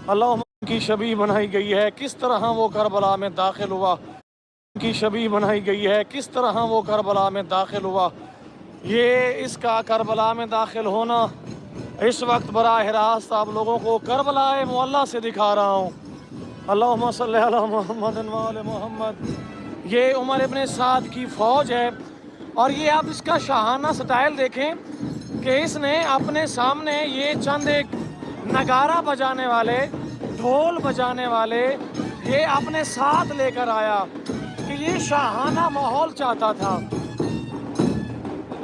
اللہم کی شبیہ بنائی گئی ہے کس طرح وہ کربلا میں داخل ہوا، کی شبیہ بنائی گئی ہے کس طرح وہ کربلا میں داخل ہوا۔ یہ اس کا کربلا میں داخل ہونا اس وقت براہ راست آپ لوگوں کو کربلا معلیٰ سے دکھا رہا ہوں۔ اللہم صلی علی محمد و آل محمد۔ یہ عمر ابن سعد کی فوج ہے، اور یہ آپ اس کا شاہانہ سٹائل دیکھیں کہ اس نے اپنے سامنے یہ چند ایک نگارہ بجانے والے، ڈھول بجانے والے یہ اپنے ساتھ لے کر آیا کہ یہ شاہانہ ماحول چاہتا تھا۔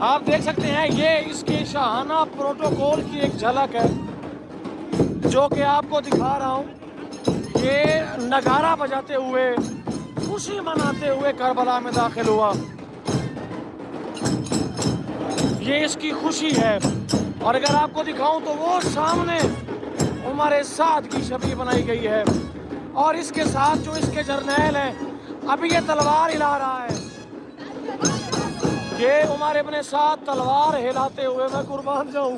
آپ دیکھ سکتے ہیں یہ اس کے شاہانہ پروٹوکول کی ایک جھلک ہے جو کہ آپ کو دکھا رہا ہوں۔ یہ نگارہ بجاتے ہوئے، خوشی مناتے ہوئے کربلا میں داخل ہوا۔ یہ اس کی خوشی ہے، اور اگر آپ کو دکھاؤں تو وہ سامنے عمر سعد کی شبیہ بنائی گئی ہے، اور اس کے ساتھ جو اس کے جرنیل ہیں ابھی یہ تلوار ہلا رہا ہے۔ یہ عمر ابن سعد تلوار ہلاتے ہوئے، میں قربان جاؤں،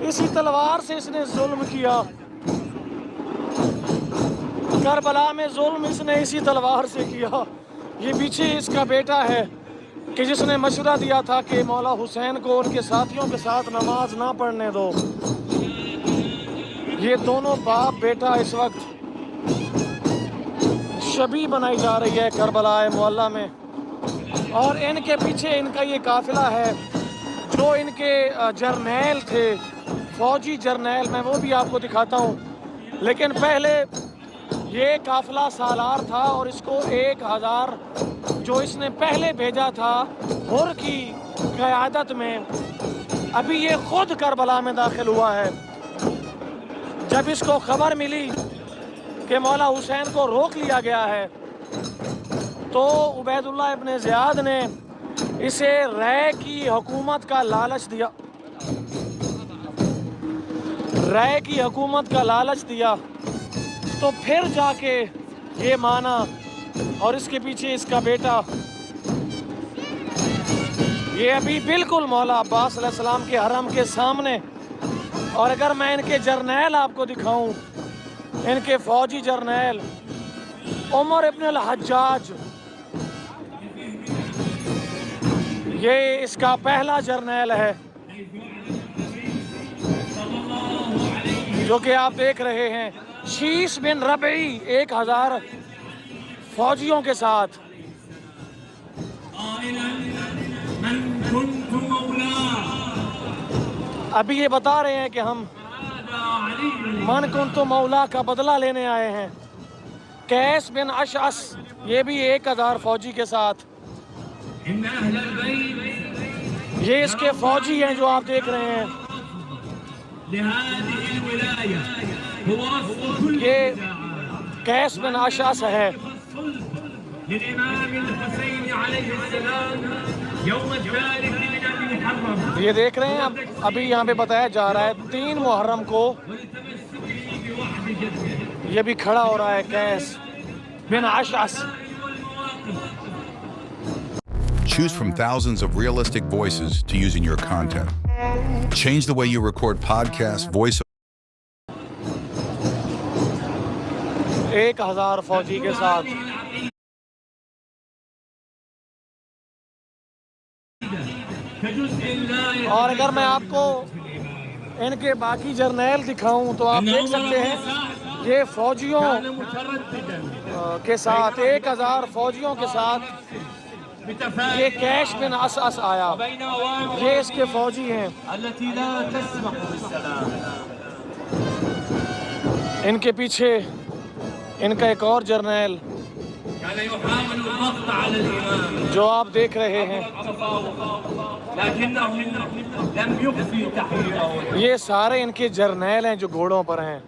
اسی تلوار سے اس نے ظلم کیا، کربلا میں ظلم اس نے اسی تلوار سے کیا۔ یہ پیچھے اس کا بیٹا ہے کہ جس نے مشورہ دیا تھا کہ مولا حسین کو ان کے ساتھیوں کے ساتھ نماز نہ پڑھنے دو۔ یہ دونوں باپ بیٹا اس وقت شبیہ بنائی جا رہی ہے کربلا معلیٰ میں، اور ان کے پیچھے ان کا یہ قافلہ ہے جو ان کے جرنیل تھے، فوجی جرنیل، میں وہ بھی آپ کو دکھاتا ہوں۔ لیکن پہلے یہ قافلہ سالار تھا، اور اس کو 1000 جو اس نے پہلے بھیجا تھا حر کی قیادت میں، ابھی یہ خود کربلا میں داخل ہوا ہے۔ جب اس کو خبر ملی کہ مولا حسین کو روک لیا گیا ہے تو عبید اللہ ابن زیاد نے اسے رائے کی حکومت کا لالچ دیا، رائے کی حکومت کا لالچ دیا، تو پھر جا کے یہ مانا، اور اس کے پیچھے اس کا بیٹا یہ ابھی بالکل مولا عباس علیہ السلام کے حرم کے سامنے۔ اور اگر میں ان کے جرنیل آپ کو دکھاؤں، ان کے فوجی جرنیل، عمر ابن الحجاج یہ اس کا پہلا جرنیل ہے جو کہ آپ دیکھ رہے ہیں، شیش بن ربعی 1000 فوجیوں کے ساتھ۔ ابھی یہ بتا رہے ہیں کہ ہم من کنت مولا کا بدلہ لینے آئے ہیں۔ قیس بن اشعث یہ بھی 1000 فوجی کے ساتھ، یہ اس کے فوجی ہیں جو آپ دیکھ رہے ہیں۔ یہ قیس بن اشعث ہے۔ یہ دیکھ رہے ہیں ابھی یہاں پہ بتایا جا رہا ہے 3 محرم کو یہ بھی کھڑا ہو رہا ہے قیس بن اشعث۔ Choose from thousands of realistic voices to use in your content. Change the way you record podcasts, voice. 1000 فوجی کے ساتھ۔ اور اگر میں آپ کو ان کے باقی جرنیل دکھاؤں تو آپ دیکھ سکتے ہیں یہ فوجیوں کے ساتھ 1000 فوجیوں کے ساتھ یہ قیس بن اشعث آیا، یہ اس کے فوجی ہیں۔ ان کے پیچھے ان کا ایک اور جرنیل جو آپ دیکھ رہے ہیں، یہ سارے ان کے جرنیل ہیں جو گھوڑوں پر ہیں۔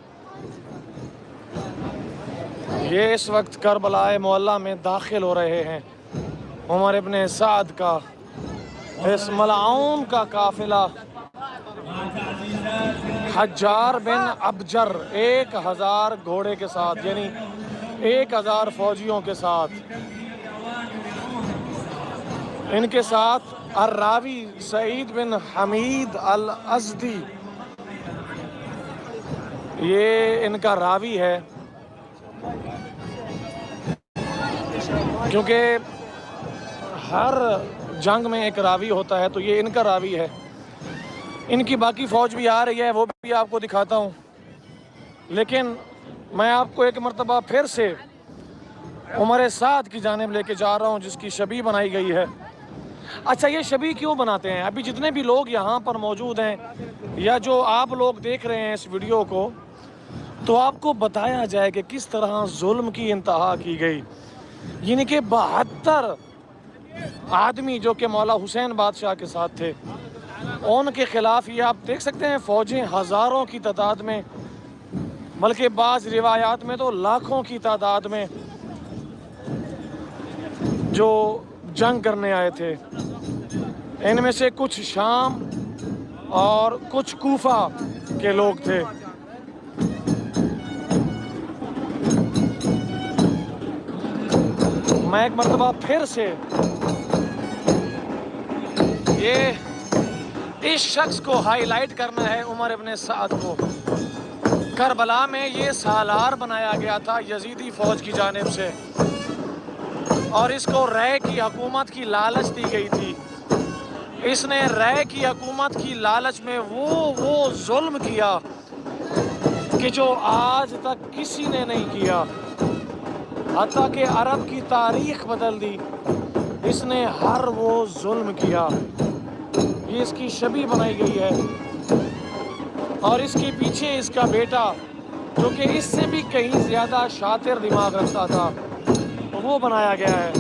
یہ اس وقت کربلا معلیٰ میں داخل ہو رہے ہیں۔ عمر ابن سعد کا اس ملعون کا قافلہ حجار بن ابجر 1000 گھوڑے کے ساتھ، یعنی 1000 فوجیوں کے ساتھ، ان کے ساتھ الراوی سعید بن حمید الازدی یہ ان کا راوی ہے، کیونکہ ہر جنگ میں ایک راوی ہوتا ہے، تو یہ ان کا راوی ہے۔ ان کی باقی فوج بھی آ رہی ہے، وہ بھی آپ کو دکھاتا ہوں، لیکن میں آپ کو ایک مرتبہ پھر سے عمر سعد کی جانب لے کے جا رہا ہوں، جس کی شبیہ بنائی گئی ہے۔ اچھا، یہ شبیہ کیوں بناتے ہیں؟ ابھی جتنے بھی لوگ یہاں پر موجود ہیں یا جو آپ لوگ دیکھ رہے ہیں اس ویڈیو کو، تو آپ کو بتایا جائے کہ کس طرح ظلم کی انتہا کی گئی۔ یعنی کہ 72 آدمی جو کہ مولا حسین بادشاہ کے ساتھ تھے، ان کے خلاف یہ آپ دیکھ سکتے ہیں فوجیں ہزاروں کی تعداد میں، بلکہ بعض روایات میں تو لاکھوں کی تعداد میں جو جنگ کرنے آئے تھے۔ ان میں سے کچھ شام اور کچھ کوفہ کے لوگ تھے۔ میں ایک مرتبہ پھر سے یہ اس شخص کو ہائی لائٹ کرنا ہے، عمر ابن سعد کو۔ کربلا میں یہ سالار بنایا گیا تھا یزیدی فوج کی جانب سے، اور اس کو رے کی حکومت کی لالچ دی گئی تھی۔ اس نے رے کی حکومت کی لالچ میں وہ ظلم کیا کہ جو آج تک کسی نے نہیں کیا، حتیٰ کہ عرب کی تاریخ بدل دی۔ اس نے ہر وہ ظلم کیا۔ یہ اس کی شبیہ بنائی گئی ہے، اور اس کے پیچھے اس کا بیٹا جو کہ اس سے بھی کہیں زیادہ شاطر دماغ رکھتا تھا، وہ بنایا گیا ہے۔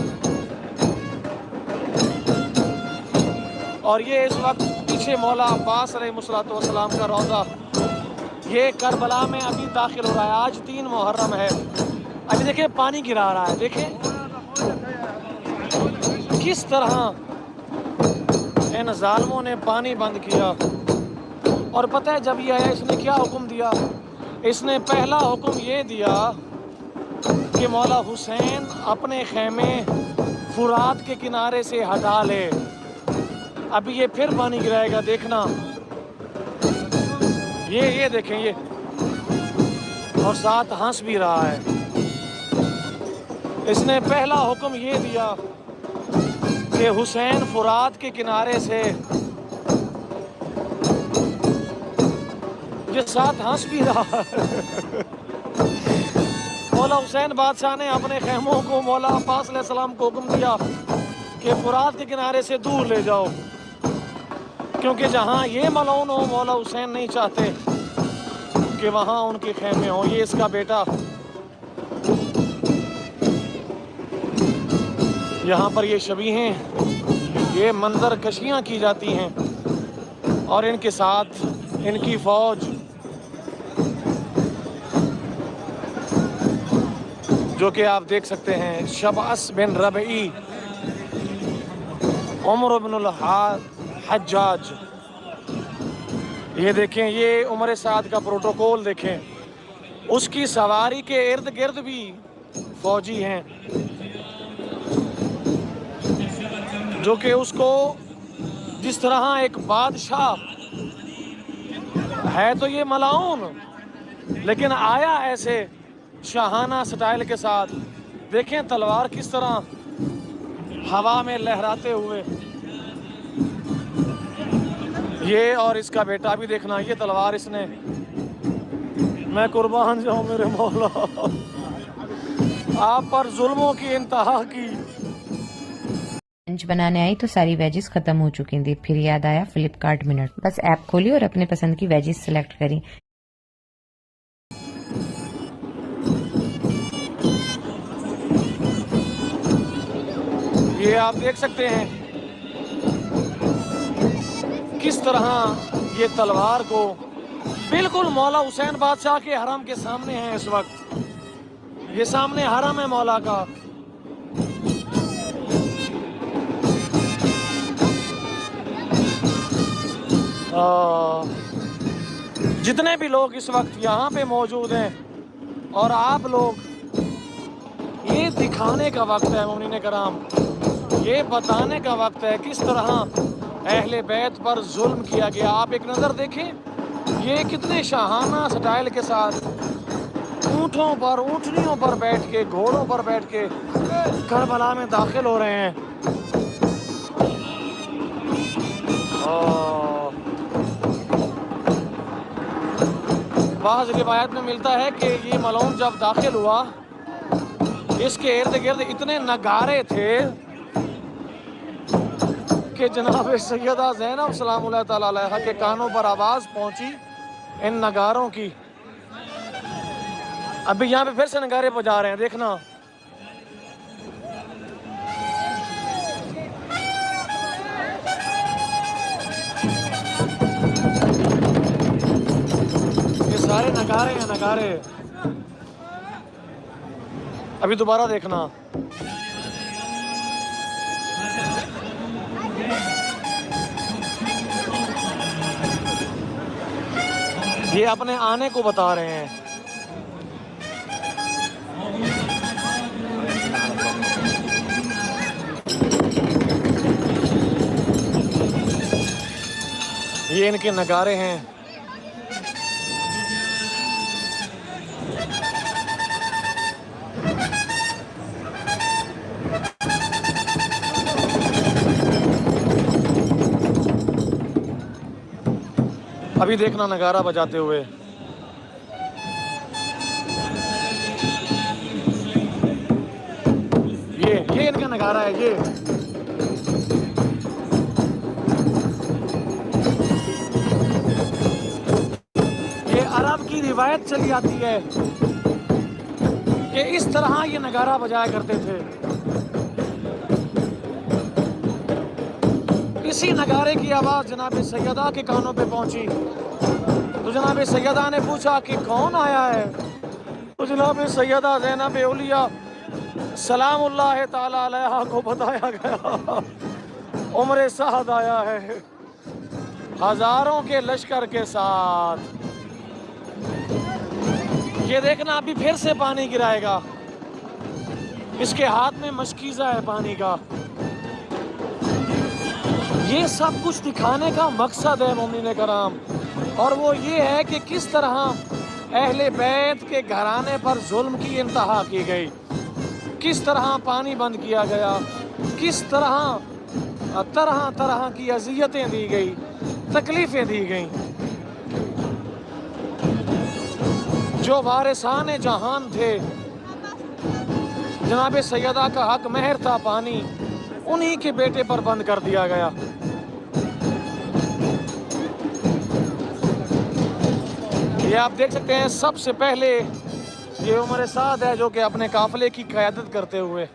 اور یہ اس وقت پیچھے مولا عباس علیہ السلام کا روضہ، یہ کربلا میں ابھی داخل ہو رہا ہے۔ آج 3 محرم ہے۔ ابھی دیکھیں پانی گرا رہا ہے، دیکھیں کس طرح ان ظالموں نے پانی بند کیا۔ اور پتہ ہے جب یہ آیا اس نے کیا حکم دیا؟ اس نے پہلا حکم یہ دیا کہ مولا حسین اپنے خیمے فرات کے کنارے سے ہٹا لے۔ ابھی یہ پھر پانی گرائے گا، دیکھنا۔ یہ دیکھیں، یہ اور ساتھ ہنس بھی رہا ہے۔ اس نے پہلا حکم یہ دیا کہ حسین فرات کے کنارے سے، یہ ساتھ ہنس بھی رہا ہے۔ مولا حسین بادشاہ نے اپنے خیموں کو مولا عباس علیہ السلام کو حکم دیا کہ فرات کے کنارے سے دور لے جاؤ، کیونکہ جہاں یہ ملعون ہو مولا حسین نہیں چاہتے کہ وہاں ان کے خیمے ہوں۔ یہ اس کا بیٹا، یہاں پر یہ شبیہیں، یہ منظر کشیاں کی جاتی ہیں، اور ان کے ساتھ ان کی فوج جو کہ آپ دیکھ سکتے ہیں، شبعث بن ربعی، عمر بن الحجاج۔ یہ دیکھیں، یہ عمر سعد کا پروٹوکول دیکھیں، اس کی سواری کے ارد گرد بھی فوجی ہیں جو کہ اس کو جس طرح ایک بادشاہ ہے، تو یہ ملعون لیکن آیا ایسے شاہانہ سٹائل کے ساتھ۔ دیکھیں تلوار کس طرح ہوا میں لہراتے ہوئے، یہ اور اس کا بیٹا بھی دیکھنا، یہ تلوار اس نے، میں قربان جاؤں میرے مولا، آپ پر ظلموں کی انتہا کی۔ لنچ بنانے آئی تو ساری ویجز ختم ہو چکی تھی، پھر یاد آیا فلپ کارٹ منٹ، بس ایپ کھولی اور اپنے پسند کی ویجز سلیکٹ کری۔ یہ آپ دیکھ سکتے ہیں کس طرح یہ تلوار کو بالکل مولا حسین بادشاہ کے حرم کے سامنے ہے اس وقت۔ یہ سامنے حرم ہے مولا کا۔ جتنے بھی لوگ اس وقت یہاں پہ موجود ہیں اور آپ لوگ، یہ دکھانے کا وقت ہے مومنین کرام، یہ بتانے کا وقت ہے کس طرح اہل بیت پر ظلم کیا گیا۔ آپ ایک نظر دیکھیں، یہ کتنے شاہانہ سٹائل کے ساتھ اونٹوں پر اونٹنیوں پر بیٹھ کے گھوڑوں پر بیٹھ کے کربلا میں داخل ہو رہے ہیں. بعض روایت میں ملتا ہے کہ یہ ملعون جب داخل ہوا اس کے ارد گرد اتنے نگارے تھے کہ جناب سیدہ زینب سلام اللہ تعالیٰ علیہا کے کانوں پر آواز پہنچی ان نگاروں کی. ابھی یہاں پہ پھر سے نگارے بجا رہے ہیں, دیکھنا. یہ سارے نگارے ہیں, نگارے. ابھی دوبارہ دیکھنا. یہ اپنے آنے کو بتا رہے ہیں. یہ ان کے نگارے ہیں. ابھی دیکھنا نگارہ بجاتے ہوئے. یہ ان کا نگارہ ہے. یہ عرب کی روایت چلی آتی ہے کہ اس طرح یہ نگارہ بجایا کرتے تھے. اسی نگارے کی آواز جناب سیدہ کے کانوں پہ پہنچی تو جناب سیدہ نے پوچھا کہ کون آیا ہے. تو جناب سیدہ زینب اولیاء سلام اللہ تعالی علیہا کو بتایا گیا عمر سعد آیا ہے ہزاروں کے لشکر کے ساتھ. یہ دیکھنا ابھی پھر سے پانی گرائے گا. اس کے ہاتھ میں مشکیزہ ہے پانی کا. یہ سب کچھ دکھانے کا مقصد ہے مومنین کرام, اور وہ یہ ہے کہ کس طرح اہل بیت کے گھرانے پر ظلم کی انتہا کی گئی, کس طرح پانی بند کیا گیا, کس طرح طرح کی اذیتیں دی گئی, تکلیفیں دی گئیں. جو وارثان جہان تھے, جناب سیدہ کا حق مہر تھا پانی, انہی کے بیٹے پر بند کر دیا گیا. یہ آپ دیکھ سکتے ہیں سب سے پہلے یہ عمر سعد ہے جو کہ اپنے قافلے کی قیادت کرتے ہوئے.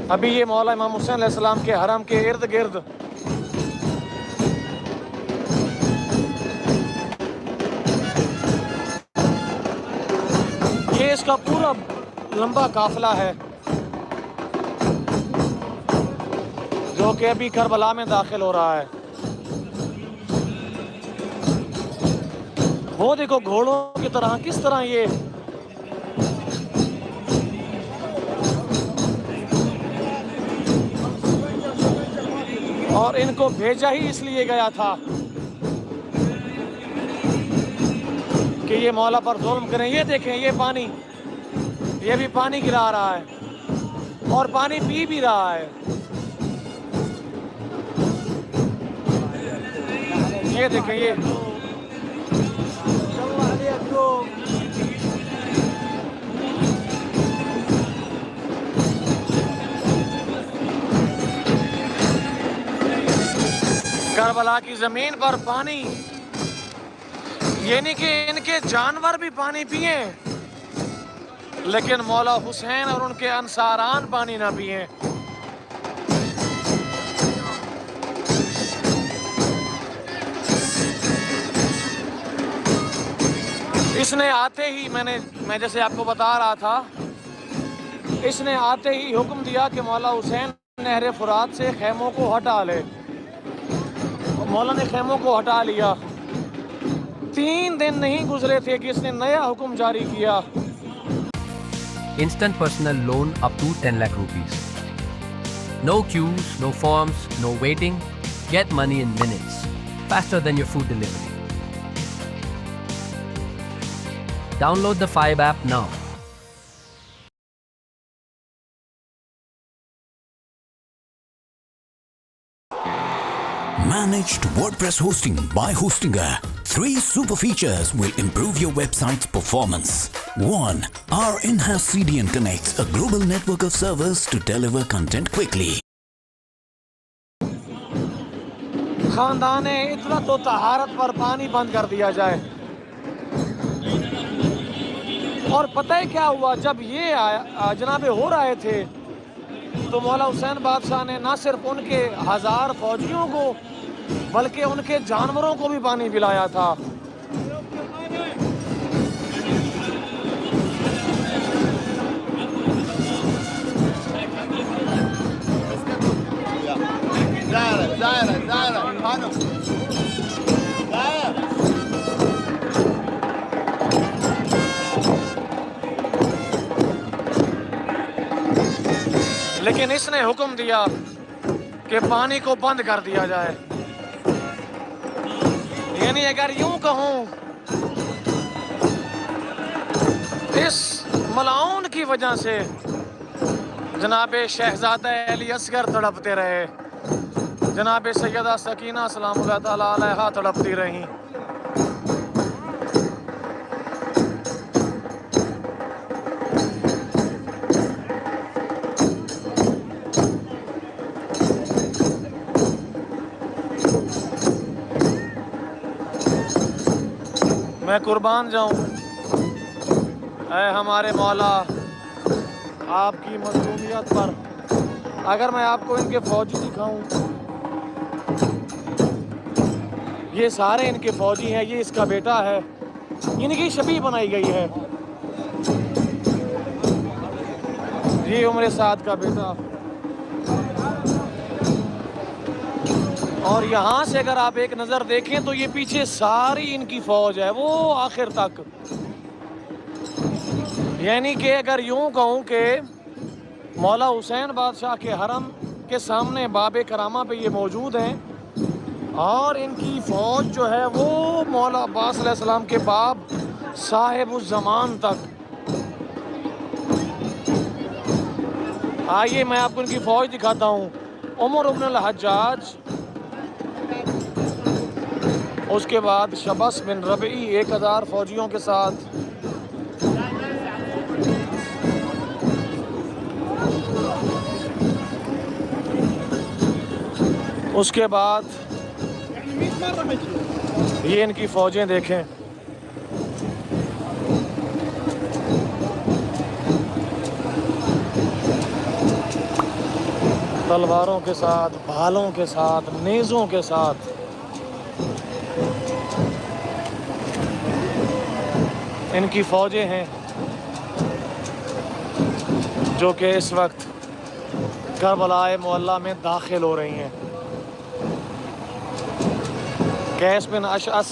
ابھی یہ مولا امام حسین علیہ السلام کے حرم کے ارد گرد یہ اس کا پورا لمبا قافلہ ہے جو کہ ابھی کربلا میں داخل ہو رہا ہے. وہ دیکھو گھوڑوں کی طرح کس طرح یہ اور ان کو بھیجا ہی اس لیے گیا تھا کہ یہ مولا پر ظلم کریں. یہ دیکھیں یہ پانی, یہ بھی پانی گرا رہا ہے اور پانی پی بھی رہا ہے. یہ دیکھیں یہ کربلا کی زمین پر پانی, یعنی کہ ان کے جانور بھی پانی پئیں لیکن مولا حسین اور ان کے انصاران پانی نہ پئیں. اس نے آتے ہی میں جیسے آپ کو بتا رہا تھا, اس نے آتے ہی حکم دیا کہ مولا حسین نہر فرات سے خیموں کو ہٹا لے. مولا نے خیموں کو ہٹا لیا. 3 دن نہیں گزرے تھے کہ اس نے نیا حکم جاری کیا. Instant personal loan up to 10 lakh rupees. No queues, no forms, no waiting. Get money in minutes, faster than your food delivery. Download the Fibe app now. Managed WordPress hosting by Hostinger. 3 super features will improve your website's performance. 1. Our in-house CDN connects a global network of servers to deliver content quickly. خاندان عطرت و طہارت پر پانی بند کر دیا جائے. اور پتہ ہے کیا ہوا؟ جب یہ جناب ہو رہے تھے تو مولا حسین بادشاہ نے نہ صرف ان کے 1000 فوجیوں کو بلکہ ان کے جانوروں کو بھی پانی پلایا تھا. لیکن اس نے حکم دیا کہ پانی کو بند کر دیا جائے. یعنی اگر یوں کہوں اس ملعون کی وجہ سے جناب شہزادہ علی اصغر تڑپتے رہے، جناب سیدہ سکینہ سلام اللہ تعالیٰ علیہا تڑپتی رہیں. میں قربان جاؤں اے ہمارے مولا آپ کی مظلومیت پر. اگر میں آپ کو ان کے فوجی دکھاؤں، یہ سارے ان کے فوجی ہیں. یہ اس کا بیٹا ہے، ان کی شبیہ بنائی گئی ہے. یہ عمر سعد کا بیٹا. اور یہاں سے اگر آپ ایک نظر دیکھیں تو یہ پیچھے ساری ان کی فوج ہے، وہ آخر تک. یعنی کہ اگر یوں کہوں کہ مولا حسین بادشاہ کے حرم کے سامنے باب کرامہ پہ یہ موجود ہیں، اور ان کی فوج جو ہے وہ مولا عباس علیہ السلام کے باپ صاحب الزمان تک. آئیے میں آپ کو ان کی فوج دکھاتا ہوں. عمر بن الحجاج، اس کے بعد شبس بن ربعی 1000 فوجیوں کے ساتھ، اس کے بعد یہ ان کی فوجیں دیکھیں. تلواروں کے ساتھ، بھالوں کے ساتھ، نیزوں کے ساتھ. ان کی فوجیں ہیں جو کہ اس وقت کربلا معلی میں داخل ہو رہی ہیں. قیس بن اشعث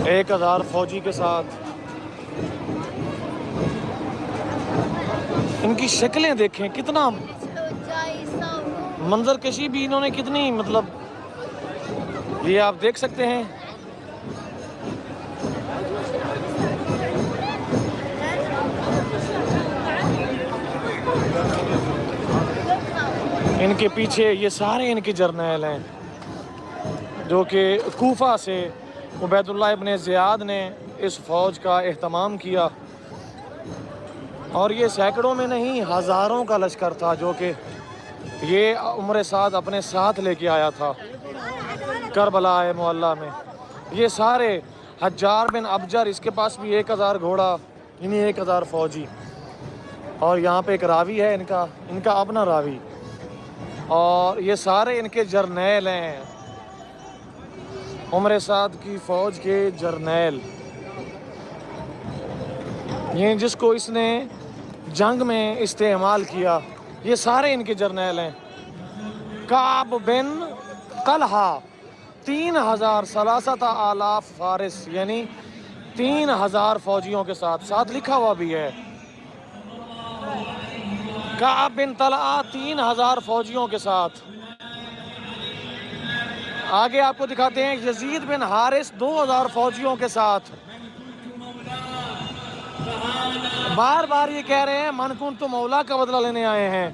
1000 فوجی کے ساتھ. ان کی شکلیں دیکھیں، کتنا منظر کشی بھی انہوں نے کتنی، مطلب یہ آپ دیکھ سکتے ہیں. ان کے پیچھے یہ سارے ان کے جرنیل ہیں جو کہ کوفہ سے عبید اللہ ابن زیاد نے اس فوج کا اہتمام کیا. اور یہ سینکڑوں میں نہیں، ہزاروں کا لشکر تھا جو کہ یہ عمر سعد اپنے ساتھ لے کے آیا تھا کربلا معلی میں. یہ سارے حجار بن ابجر، اس کے پاس بھی 1000 گھوڑا، یعنی 1000 فوجی. اور یہاں پہ ایک راوی ہے ان کا اپنا راوی. اور یہ سارے ان کے جرنیل ہیں، عمر سعد کی فوج کے جرنیل. یہ جس کو اس نے جنگ میں استعمال کیا، یہ سارے ان کے جرنیل ہیں. کعب بن طلحہ 3000 3000 فارس، یعنی 3000 فوجیوں کے ساتھ لکھا ہوا بھی ہے. کعب بن طلحہ 3000 فوجیوں کے ساتھ. آگے آپ کو دکھاتے ہیں یزید بن حارث 2000 فوجیوں کے ساتھ. بار بار یہ کہہ رہے ہیں من کنت مولا کا بدلہ لینے آئے ہیں.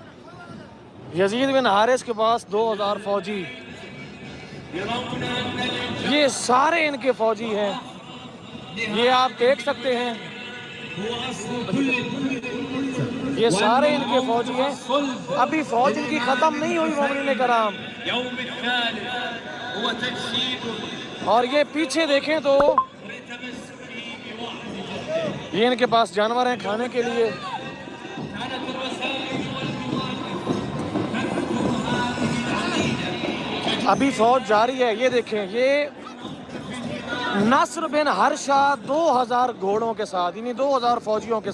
یزید بن حارث کے پاس 2000 فوجی. یہ سارے ان کے فوجی ہیں, یہ آپ دیکھ سکتے ہیں, یہ سارے ان کے فوجی ہیں. ابھی فوج ان کی ختم نہیں ہوئی مومنین کرام. اور یہ پیچھے دیکھیں تو یہ ان کے پاس جانور ہیں کھانے کے لیے. ابھی فوج جاری ہے. یہ دیکھیں, یہ نصر بن حرشہ 2000 گھوڑوں کے ساتھ, یعنی 2000 فوجیوں کے